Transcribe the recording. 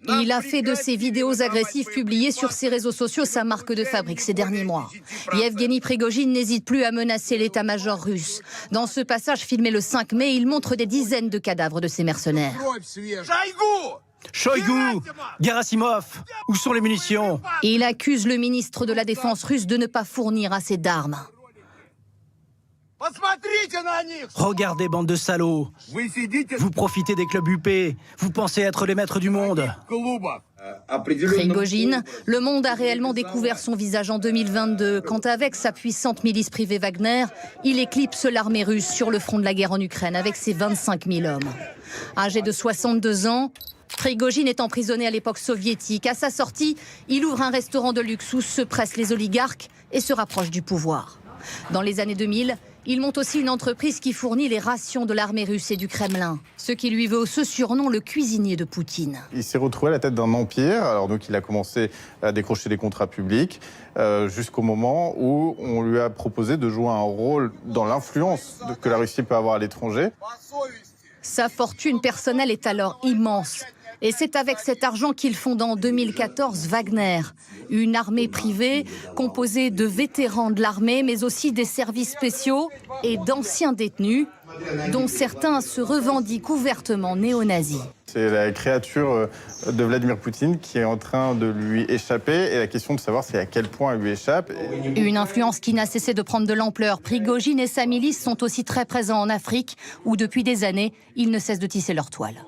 Il a fait de ces vidéos agressives publiées sur ses réseaux sociaux sa marque de fabrique ces derniers mois. Yevgeny Prigojine n'hésite plus à menacer l'état-major russe. Dans ce passage filmé le 5 mai, il montre des dizaines de cadavres de ses mercenaires. Shoigu, Gerasimov, où sont les munitions? Et il accuse le ministre de la Défense russe de ne pas fournir assez d'armes. Regardez, bande de salauds. Vous profitez des clubs UP. Vous pensez être les maîtres du monde. Prigojine, le monde a réellement découvert son visage en 2022, quand avec sa puissante milice privée Wagner, il éclipse l'armée russe sur le front de la guerre en Ukraine avec ses 25 000 hommes. Âgé de 62 ans, Prigojine est emprisonné à l'époque soviétique. À sa sortie, il ouvre un restaurant de luxe où se pressent les oligarques et se rapproche du pouvoir. Dans les années 2000, il monte aussi une entreprise qui fournit les rations de l'armée russe et du Kremlin, ce qui lui vaut ce surnom, le cuisinier de Poutine. Il s'est retrouvé à la tête d'un empire, alors donc il a commencé à décrocher des contrats publics, jusqu'au moment où on lui a proposé de jouer un rôle dans l'influence que la Russie peut avoir à l'étranger. Sa fortune personnelle est alors immense. Et c'est avec cet argent qu'il fonde en 2014 Wagner, une armée privée composée de vétérans de l'armée, mais aussi des services spéciaux et d'anciens détenus, dont certains se revendiquent ouvertement néo-nazis. C'est la créature de Vladimir Poutine qui est en train de lui échapper, et la question de savoir c'est à quel point elle lui échappe. Une influence qui n'a cessé de prendre de l'ampleur. Prigojine et sa milice sont aussi très présents en Afrique, où depuis des années, ils ne cessent de tisser leur toile.